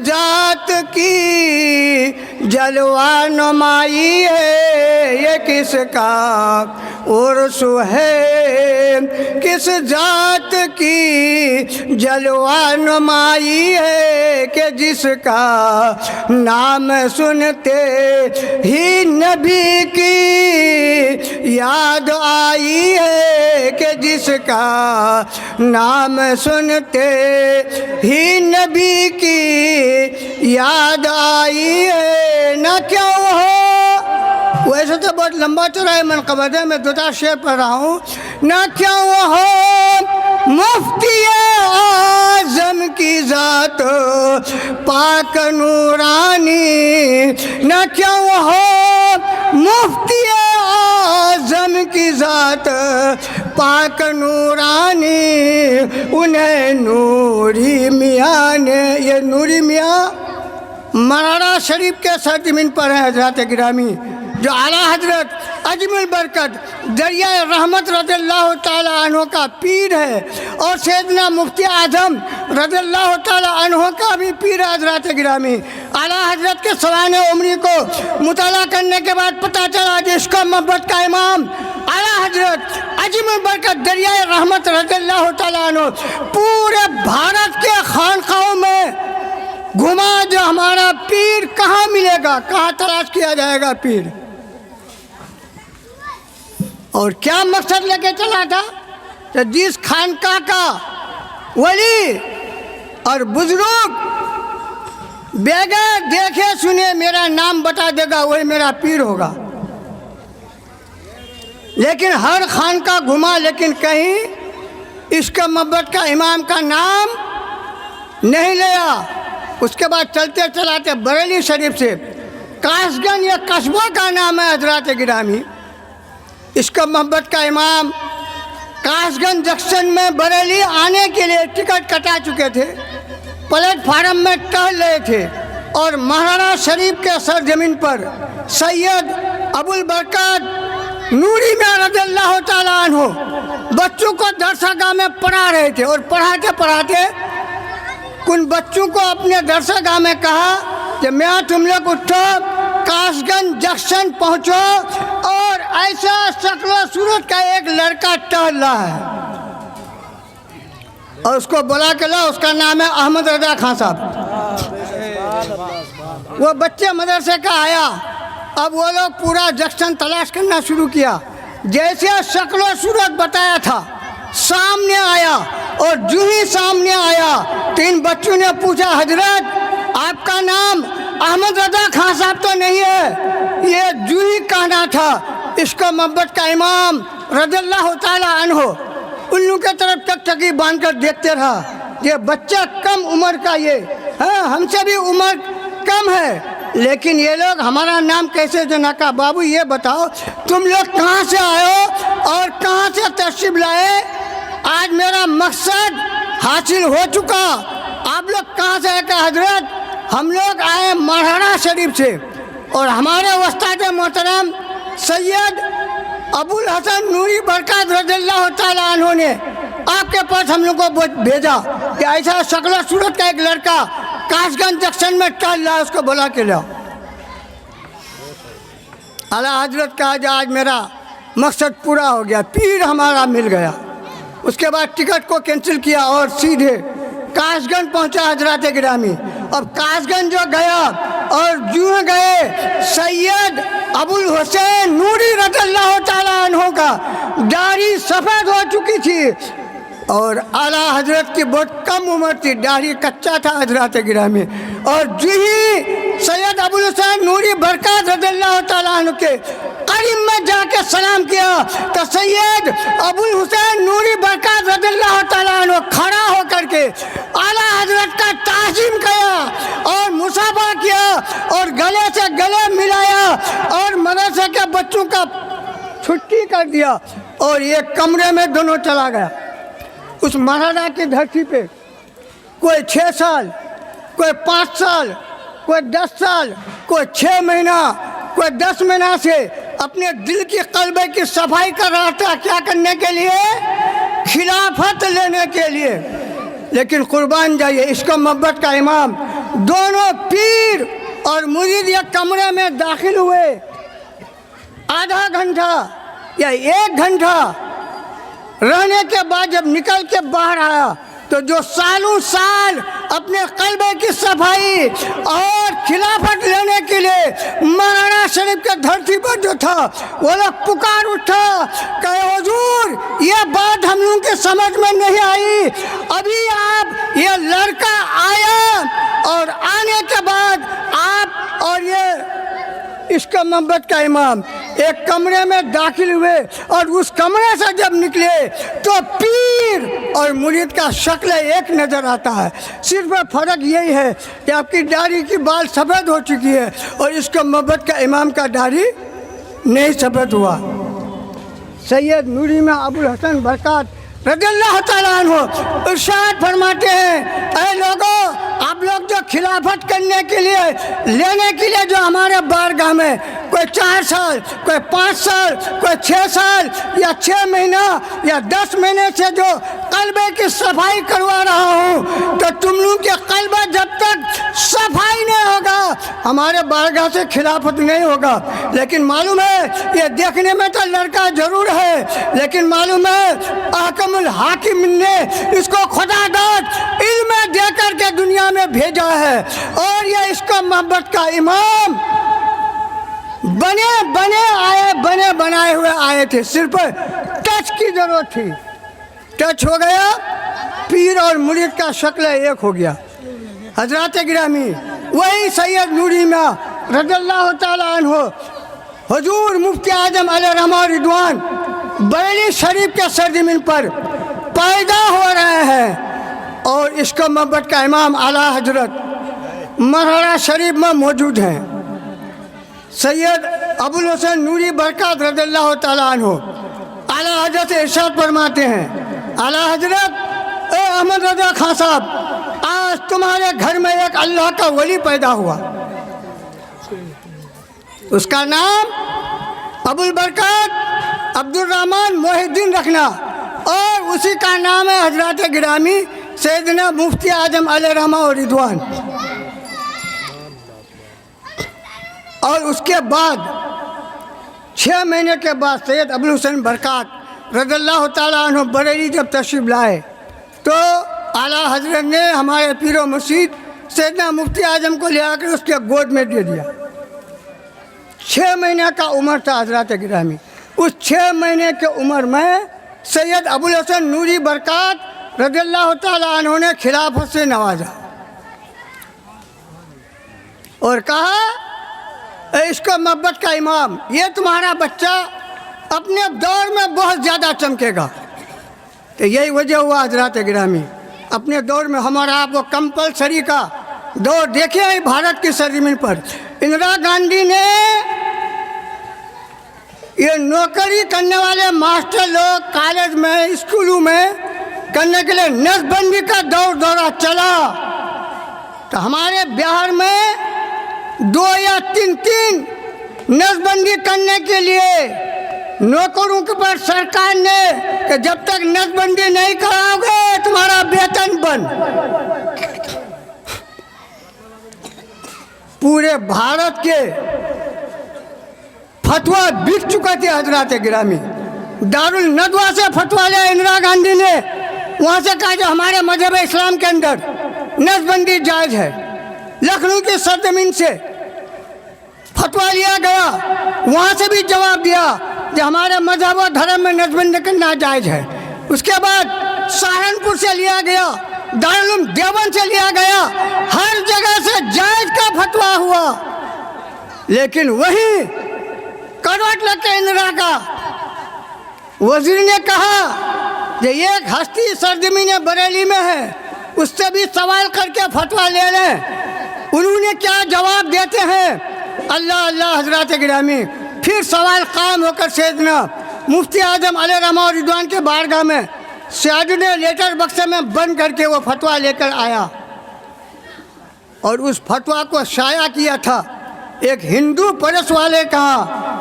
जात की जलवा नुमाई है, ये किसका उर्स है, किस जात की जलवा नुमाई है कि जिसका नाम सुनते ही नबी की याद आई है, कि जिसका नाम सुनते ही नबी की याद आई है। ना क्या हो, वैसे तो बहुत लंबा चौड़ा है मनक़बत है, मैं दो चार शेर पढ़ रहा हूँ। ना क्या हो मुफ्ती आज़म की ज़ात पाक नूरानी, ना क्या हो मुफ्ती आज़म की ज़ात पाक नूरानी, उन्हें नूरी मियाँ ने, ये नूरी मियाँ मराड़ा शरीफ के सरजमीन पर है हज़रत गिरामी, जो आला हजरत अजमुल बरकत दरिया रहमत रज़ियल्लाहु ताला अन्हु का पीर है, और सैयदना मुफ्ती आज़म रज़ियल्लाहु ताला अन्हु का भी पीर है हज़रत गिरामी। आला हजरत के सवाने उम्री को मुताला करने के बाद पता चला कि इसको मोहब्बत का इमाम आला हजरत अजमुल बरकत दरिया रहमत रज़ियल्लाहु ताला अन्हु पूरे भारत के खानकाहों में घुमा, जो हमारा पीर कहाँ मिलेगा, कहाँ तलाश किया जाएगा पीर, और क्या मकसद लेके चला था। तो जिस खानका का वली और बुजुर्ग बगैर देखे सुने मेरा नाम बता देगा, वही मेरा पीर होगा। लेकिन हर खानका घुमा, लेकिन कहीं इसका मोहब्बत का इमाम का नाम नहीं लिया। उसके बाद चलते चलाते बरेली शरीफ से कासगंज या कस्बा का नाम है हजरत गिरामी, इसका मोहब्बत का इमाम कासगंज जंक्शन में बरेली आने के लिए टिकट कटा चुके थे, प्लेटफार्म में टहल रहे थे, और महाराणा शरीफ के सरजमीन पर सैयद अबुल बरकत नूरी मियां रज़ियल्लाहु ताला अन्हु बच्चों को दरसगाह में पढ़ा रहे थे, और पढ़ाते पढ़ाते उन बच्चों को अपने दरसगाह में कहा कि मैं तुम लोग उठो, कासगंज जंक्शन पहुंचो, और ऐसा शक्लो सूरत का एक लड़का टहल रहा है, और उसको बुला के ला, उसका नाम है अहमद रजा खान साहब। वो बच्चे मदरसे का आया, अब वो लोग पूरा जंक्शन तलाश करना शुरू किया। जैसे शक्लो सूरत बताया था सामने आया, और जो ही सामने आया तो इन बच्चों ने पूछा, हजरत आपका नाम अहमद रजा खान साहब तो नहीं है? ये जो ही कहना था, इसको मोहब्बत का इमाम रज़ियल्लाहु ताला अन्हु उल्लू के तरफ टकटकी बांध कर देखते रहा। ये बच्चा कम उम्र का, ये हाँ हमसे भी उम्र कम है, लेकिन ये लोग हमारा नाम कैसे जना का। बाबू ये बताओ तुम लोग कहाँ से आए हो और कहाँ से तशरीफ लाए? आज मेरा मकसद हासिल हो चुका। आप लोग कहाँ से आए? हजरत हम लोग आए महाराणा शरीफ से, और हमारे उस्ताद मोहतरम सैयद अबुल हसन नूरी बरकत रज़ियल्लाहु ताला अन्हु ने आपके पास हम लोग को भेजा कि ऐसा शक्ल सूरत का एक लड़का कासगंज जंक्शन में टहल रहा है, उसको बुला के लाओ। आला हजरत कहा कि आज मेरा मकसद पूरा हो गया, पीर हमारा मिल गया। उसके बाद टिकट को कैंसिल किया और सीधे कासगंज पहुंचा हजरत गिरामी। अब कासगंज जो गया और जो गए सैयद अबुल हुसैन नूरी रज़ियल्लाहु ताला अन्हु का दाढ़ी सफ़ेद हो चुकी थी, और आला हजरत की बहुत कम उम्र थी, दाढ़ी कच्चा था हजरत गिरामी। और जो ही सैयद अबुल हुसैन नूरी बरकत रज़ियल्लाहु ताला अन्हु के करीब में जाके सलाम किया तो सैयद अबुल हुसैन नूरी बरकत रज़ियल्लाहु ताला अन्हु खड़ा होकर के आला हजरत का ताज़ीम किया और मुसाफा किया और गले से गले मिलाया और मदरसे के बच्चों का छुट्टी कर दिया, और ये कमरे में दोनों चला गया। उस महाराणा की धरती पे कोई 6 साल, कोई 5 साल, कोई 10 साल, कोई 6 महीना, कोई 10 महीना से अपने दिल की कल्बे की सफाई कर रहा था। क्या करने के लिए? खिलाफत लेने के लिए। लेकिन कुर्बान जाइए, इसका मोहब्बत का इमाम दोनों पीर और मुरीद एक कमरे में दाखिल हुए। आधा घंटा या 1 घंटा रहने के बाद जब निकल के बाहर आया तो जो सालों साल अपने कल्बे की सफाई और खिलाफत लेने के लिए मौलाना शरीफ के धरती पर जो था वो लोग पुकार उठा, कहे हुजूर ये बात हम लोगों के समझ में नहीं आई, अभी आप ये लड़का आया और आने के बाद आप और ये इसका मोहब्बत का इमाम एक कमरे में दाखिल हुए और उस कमरे से जब निकले तो पीर और मुरीद का शक्ल एक नज़र आता है। सिर्फ फ़र्क यही है कि आपकी दाढ़ी की बाल सफ़ेद हो चुकी है और इसका मोहब्बत का इमाम का दाढ़ी नहीं सफ़ेद हुआ। सैयद नूरी में अबुल हसन बरकत रज़ियल्लाहु ताला अन्हु इरशाद फरमाते हैं, ऐ लोगों आप लोग जो खिलाफत करने के लिए लेने के लिए जो हमारे बारगाह में कोई 4 साल, कोई 5 साल, कोई 6 साल या 6 महीना या 10 महीने से जो कल्बे की सफाई करवा रहा हूँ, तो तुम लोग के कल्बा जब तक सफाई नहीं होगा हमारे बारगाह से खिलाफत नहीं होगा। लेकिन मालूम है ये देखने में तो लड़का जरूर है, लेकिन मालूम है अहकमुल हाकिम ने इसको खुदादाद इल्म दे कर के दुनिया में भेजा है और ये इसका मोहब्बत का इमाम बने बनाए हुए आए थे। सिर्फ टच की जरूरत थी, टच हो गया, पीर और मुरीद का शक्ल एक हो गया। हजरत गिरामी वही सैयद नूरी में रज़ियल्लाहु ताला अन्हु हुजूर मुफ्ती आजम अलैहिर्रहमा रिदवान बरेली शरीफ के सरजमीन पर पैदा हो रहे हैं और इसका मोहब्बत का इमाम आला हजरत मरहरा शरीफ में मौजूद हैं। सैयद अबुल हसन नूरी बरकत रज़ियल्लाहु ताला अन्हु आला हजरत इरशाद फरमाते हैं, आला हजरत ए अहमद रजा खान साहब आज तुम्हारे घर में एक अल्लाह का वली पैदा हुआ, उसका नाम अबुल बरकत अब्दुल रहमान मोहिद्दीन रखना और उसी का नाम है हजरत गिरामी सैयदना मुफ्ती आजम अलैहिर्रहमा रिदवान। और उसके बाद 6 महीने के बाद सैयद अबुल हुसैन बरकत रज़ियल्लाहु ताला अन्हु बरेली जब तशरीफ़ लाए तो आला हजरत ने हमारे पीरो मुर्शिद सैयदना मुफ्ती आजम को ले आकर उसके गोद में दे दिया। 6 महीने का उम्र था हजरत गिरामी। उस 6 महीने के उम्र में सैयद अबुल हसन नूरी बरकत रज़ियल्लाहु ताला अन्हु ने खिलाफत से नवाजा और कहा, इसको मोहब्बत का इमाम ये तुम्हारा बच्चा अपने दौर में बहुत ज़्यादा चमकेगा। तो यही वजह हुआ हजरत गिरामी, अपने दौर में हमारा आपको कंपलसरी का दौर देखे हैं भारत की सरजमीन पर। इंदिरा गांधी ने ये नौकरी करने वाले मास्टर लोग कॉलेज में स्कूलों में करने के लिए नसबंदी का दौरा चला, तो हमारे बिहार में 2 या 3 नसबंदी करने के लिए नौकरों के पर सरकार ने कि जब तक नसबंदी नहीं कराओगे तुम्हारा वेतन बंद। पूरे भारत के फतवा बिक चुका थे हजरत गिरामी। दारुल नदवा से फतवा लिया इंदिरा गांधी ने, वहाँ से कहा जो हमारे मजहब इस्लाम के अंदर नसबंदी जायज़ है। लखनऊ की सरजमीन से फतवा लिया गया, वहाँ से भी जवाब दिया कि हमारे मजहब और धर्म में नसबंदी करना जायज़ है। उसके बाद सहारनपुर से लिया गया, दारुल देवबंद से लिया गया, हर जगह से जायज़ का फतवा हुआ। लेकिन वही करवट लगे इंदिरा का वजीर ने कहा कि एक हस्ती सरजमीन बरेली में है, उससे भी सवाल करके फतवा ले लें। उन्होंने क्या जवाब देते हैं, अल्लाह अल्लाह हजरत गिरामी। फिर सवाल कायम होकर सैयदना मुफ्ती आजम अलैहिर्रहमा रिदवान के बारगाह में सैयद ने लेटर बक्से में बंद करके वो फतवा लेकर आया और उस फतवा को शाया किया था एक हिंदू प्रेस वाले का,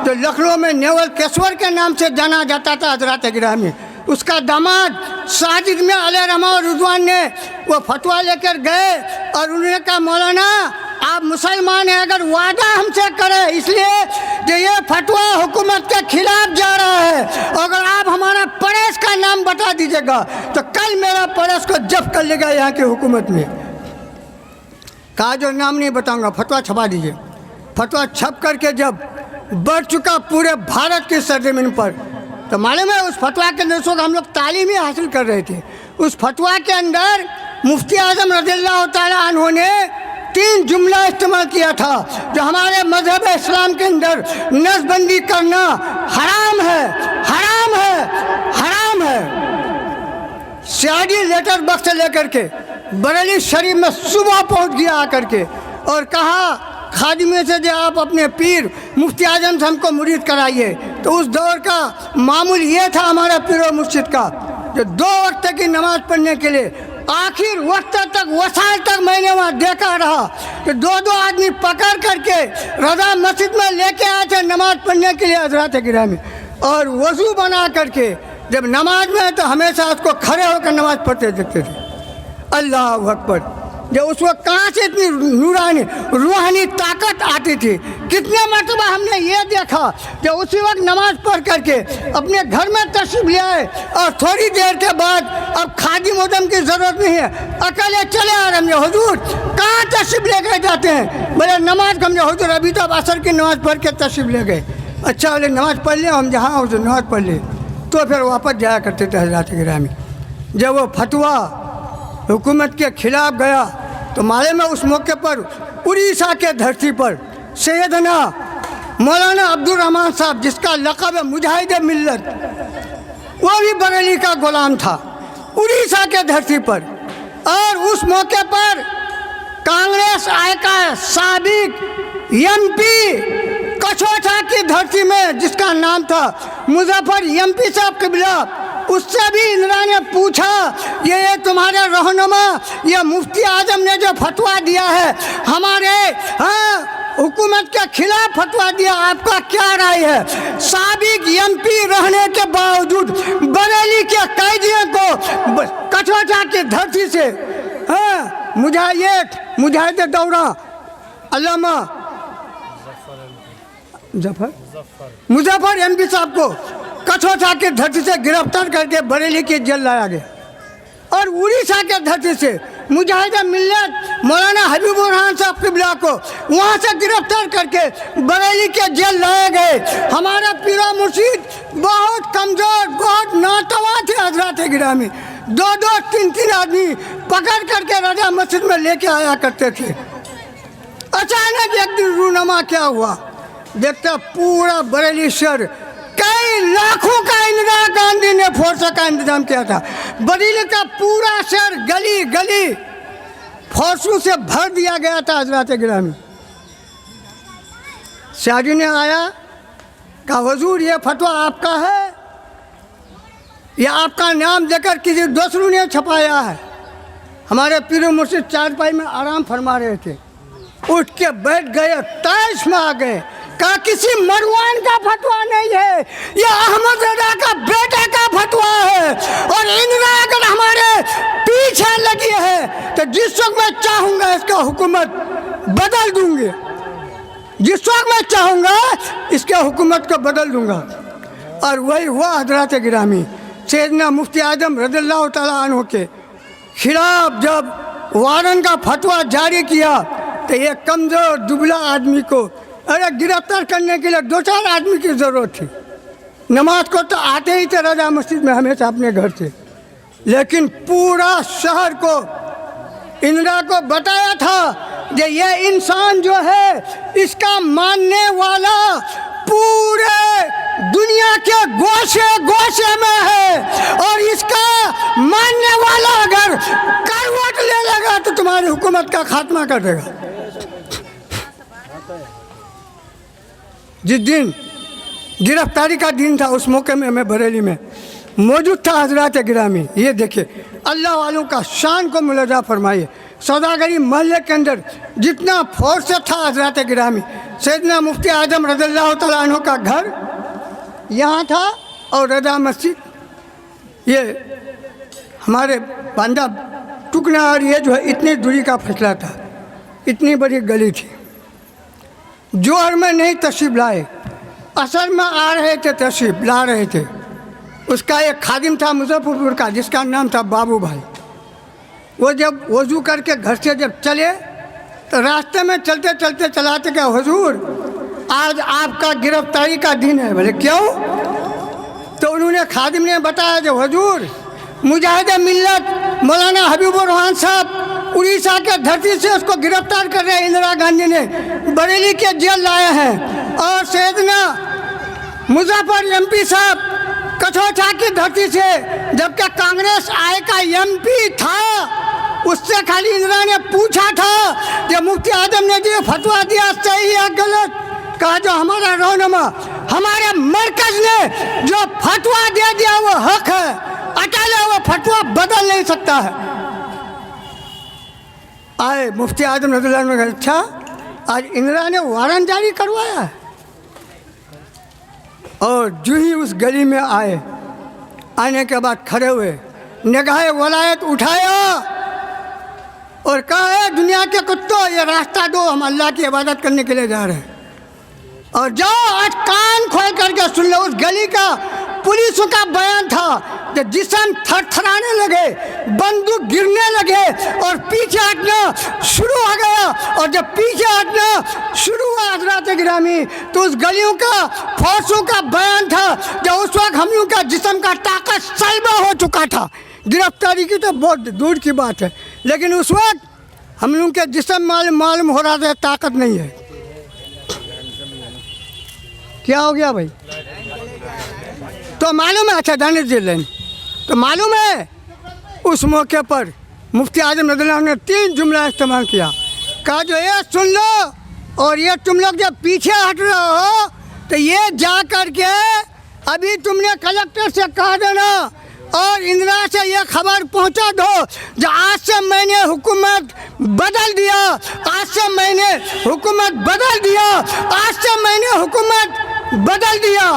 जो लखनऊ में नेवल केसवर के नाम से जाना जाता था हजरत गिरामी। उसका दामाद साजिद में अलैहि रहमा और रिजवान ने वो फतवा लेकर गए और उन्होंने कहा मौलाना आप मुसलमान हैं, अगर वादा हमसे करें, इसलिए कि ये फतवा हुकूमत के खिलाफ जा रहा है, अगर आप हमारा पड़ोस का नाम बता दीजिएगा तो कल मेरा पड़ोस को जब्त कर लेगा यहाँ की हुकूमत में। कहा जो नाम नहीं बताऊंगा, फतवा छपा दीजिए। फतवा छप करके जब बढ़ चुका पूरे भारत की सरजमीन पर, तो मालूम है उस फतवा के अंदर हम लोग तालीम ही हासिल कर रहे थे। उस फतवा के अंदर मुफ्ती आज़म रज़ियल्लाहु ताला अन्हु ने 3 जुमला इस्तेमाल किया था जो हमारे मजहब इस्लाम के अंदर नसबंदी करना हराम है, हराम है, हराम है। सियादी लेटर बक्स से लेकर के बरेली शरीफ में सुबह पहुंच गया आकर के और कहा खादिमे से जो आप अपने पीर मुफ्ती आजम से हमको मुरीद कराइए। तो उस दौर का मामूल ये था हमारा पीर और मुर्शिद का, जो 2 वक्त की नमाज़ पढ़ने के लिए आखिर वक्त तक वसाल तक मैंने वहाँ देखा रहा कि 2-2 आदमी पकड़ करके रज़ा मस्जिद में लेके आए थे नमाज़ पढ़ने के लिए हज़रात गिरामी, और वज़ू बना करके जब नमाज में तो हमेशा उसको खड़े होकर नमाज़ पढ़ते देखते थे। अल्लाह अकबर। जब उस वक्त कहाँ से इतनी नूरानी रूहानी ताकत आती थी। कितने मरतबा हमने ये देखा जब उसी वक्त नमाज पढ़ करके अपने घर में तशरीफ ले आए और थोड़ी देर के बाद अब खादिम उदम की ज़रूरत नहीं है, अकेले चले आ रहे हैं। हुजूर कहाँ तशरीफ ले गए जाते हैं? बोले नमाज का। हमने हुजूर अभी तो असर की नमाज़ पढ़ के तशरीफ ले गए। अच्छा बोले नमाज़ पढ़ ले, हम जहाँ हुजूर नमाज़ पढ़ ले, तो फिर वापस जाया करते थे हज़रात गिरामी। जब वो फतवा हुकूमत के खिलाफ गया तो माले में उस मौके पर उड़ीसा के धरती पर सैयदना मौलाना अब्दुल रहमान साहब, जिसका लक़ब है मुजाहिद मिल्लत, वो भी बरेली का गुलाम था उड़ीसा के धरती पर। और उस मौके पर कांग्रेस आय का साबिक एमपी कछोटा की धरती में, जिसका नाम था मुजफ्फर एमपी साहब किबला, उससे भी इंदिरा ने पूछा ये तुम्हारे रहनुमा ये मुफ्ती आजम ने जो फतवा दिया है हमारे हुकूमत के खिलाफ फतवा दिया, आपका क्या राय है? साबिक एमपी रहने के बावजूद बरेली के कैदियों को कछोटा की धरती से मुजाहिद दौरा अल्लामा मुजफ्फर एमपी साहब को कछोटा के धरती से गिरफ्तार करके बरेली की जेल लाया गया। और उड़ीसा के धरती से मुजाहिद मिल्लत मौलाना हबीबुर रहमान साहब किबला को वहाँ से गिरफ्तार करके बरेली के जेल लाए गए। हमारा पीरा मुर्शिद बहुत कमज़ोर, बहुत नातवा थे हज़रात गिरामी। 2-2, 3-3 आदमी पकड़ करके रजा मस्जिद में लेके आया करते थे। अचानक एक दिन रूनमा क्या हुआ, देखता पूरा बरेली शहर कई लाखों का इंदिरा गांधी ने फोर्स का इंतजाम किया था। बरेली का पूरा शहर गली गली फोर्सों से भर दिया गया था हज़रात गिरामी। शाहजी ने आया, कहा हुजूर ये फतवा आपका है या आपका नाम देकर किसी दूसरों ने छपाया है? हमारे पीर मुर्शिद चारपाई में आराम फरमा रहे थे, उठ के बैठ गए, तैश में आ गए। कहा किसी मरवान का फतवा नहीं है, ये अहमद रजा का बेटे का फतवा है। और इंदिरा अगर हमारे पीछे लगी है तो जिस वक्त मैं चाहूँगा इसका हुकूमत बदल दूंगी, जिस वक्त मैं चाहूँगा इसके हुकूमत को बदल दूंगा। और वही हुआ हज़रात गिरामी। सैयदना मुफ्ती आज़म रज़ियल्लाहु ताला अन्हु के खिलाफ जब वारन का फतवा जारी किया तो ये कमज़ोर दुबला आदमी को गिरफ्तार करने के लिए 2-4 आदमी की ज़रूरत थी। नमाज को तो आते ही थे रजा मस्जिद में हमेशा अपने घर से, लेकिन पूरा शहर को इंदिरा को बताया था कि ये इंसान जो है इसका मानने वाला पूरे दुनिया के गोशे गोशे में है, और इसका मानने वाला अगर करवट ले लेगा तो तुम्हारी हुकूमत का खात्मा कर देगा। जिस दिन गिरफ्तारी का दिन था उस मौके में मैं बरेली में मौजूद था हज़रात गिरामी। ये देखिए अल्लाह वालों का शान को मुलाजा फरमाइए। सौदागरी महल्ले के अंदर जितना फोर्स था हज़रात गिरामी, सैयदना मुफ्ती आज़म रज़ियल्लाहु ताला अन्हु का घर यहाँ था और रजा मस्जिद ये हमारे बांदा टुकना और ये जो है इतनी दूरी का फैसला था, इतनी बड़ी गली थी। जोहर में नहीं तशरीफ लाए, असर में आ रहे थे, तशरीफ ला रहे थे। उसका एक खादिम था मुजफ्फरपुर का, जिसका नाम था बाबू भाई। वो जब वज़ू करके घर से जब चले तो रास्ते में चलते चलते चलाते क्या, हुजूर आज आपका गिरफ्तारी का दिन है। बोले क्यों? तो उन्होंने खादिम ने बताया जो हुजूर मुजाहिद मिल्लत मौलाना हबीबुर रहमान साहब उड़ीसा के धरती से उसको गिरफ्तार कर रहे हैं, इंदिरा गांधी ने बरेली के जेल लाए हैं। और सैयदना मुजफ्फर एमपी साहब कठौठा की धरती से, जबकि कांग्रेस आय का एमपी था, उससे खाली इंदिरा ने पूछा था कि मुफ्ती आजम ने जो फतवा दिया सही है गलत। कहा जो हमारा रहनुमा हमारे मरकज ने जो फतवा दे दिया वो हक है, अटल है, वो फतवा बदल नहीं सकता है। आए मुफ्ती आजम रज़ियल्लाहु अन्हु ने, अच्छा आज इंदिरा ने वारंट जारी करवाया। और जो ही उस गली में आए, आने के बाद खड़े हुए, निगाह वलायत उठाया और कहा है दुनिया के कुत्तों ये रास्ता दो, हम अल्लाह की इबादत करने के लिए जा रहे हैं। और जाओ आज कान खोल करके सुन लो, उस गली का पुलिसों का बयान था कि जिस्म थरथराने लगे, बंदूक गिरने लगे और पीछे हटना शुरू हो गया। और जब पीछे हटना शुरू हुआ हज़रात गिरामी, तो उस गलियों का फोर्सों का बयान था कि उस वक्त हम लोगों का जिस्म का ताकत सलबा हो चुका था। गिरफ्तारी की तो बहुत दूर की बात है, लेकिन उस वक्त हम लोगों के जिस्म मालूम हो रहा था ताकत नहीं है। क्या हो गया भाई? तो मालूम है, अच्छा दानिश जी लेन, तो मालूम है उस मौके पर मुफ्ती आजम रज़ियल्लाहु अन्हु ने 3 जुमला इस्तेमाल किया। कहा जो ये सुन लो और ये तुम लोग जब पीछे हट रहे हो तो ये जा कर के अभी तुमने कलेक्टर से कहा देना और इंदिरा से ये खबर पहुंचा दो जो आज से मैंने हुकूमत बदल दिया, आज से मैंने हुकूमत बदल दिया, आज से मैंने हुकूमत बदल दिया।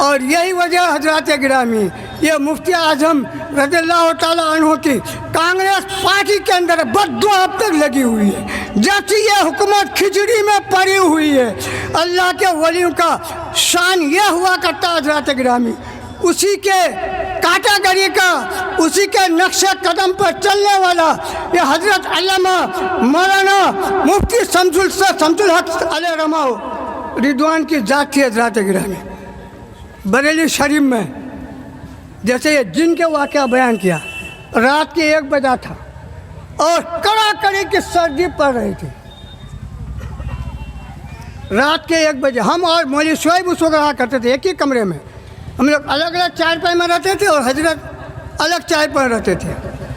और यही वजह हज़रात गिरामी, ये मुफ्ती आज़म रज़ियल्लाहु ताला अन्हु की कांग्रेस पार्टी के अंदर बद्दुआ अब तक लगी हुई है, जब से ये हुकूमत खिचड़ी में पड़ी हुई है। अल्लाह के वलियों का शान ये हुआ करता हज़रात गिरामी, उसी के काटागरी का, उसी के नक्शे कदम पर चलने वाला ये हज़रत अल्लामा मौलाना मुफ्ती शम्सुल हक अलैहि रहमतुल्लाह रिदवान की ज़ात थी। हज़रात गिरामी बरेली शरीफ में जैसे ये जिन के वाक़या बयान किया, रात के 1 बजा था और कड़ाकड़ी की सर्दी पड़ रही थी। रात के 1 बजे हम और मौलवी शुएब उस वक्त रहा करते थे एक ही कमरे में। हम लोग अलग अलग चारपाई में रहते थे और हजरत अलग चारपाई में रहते थे।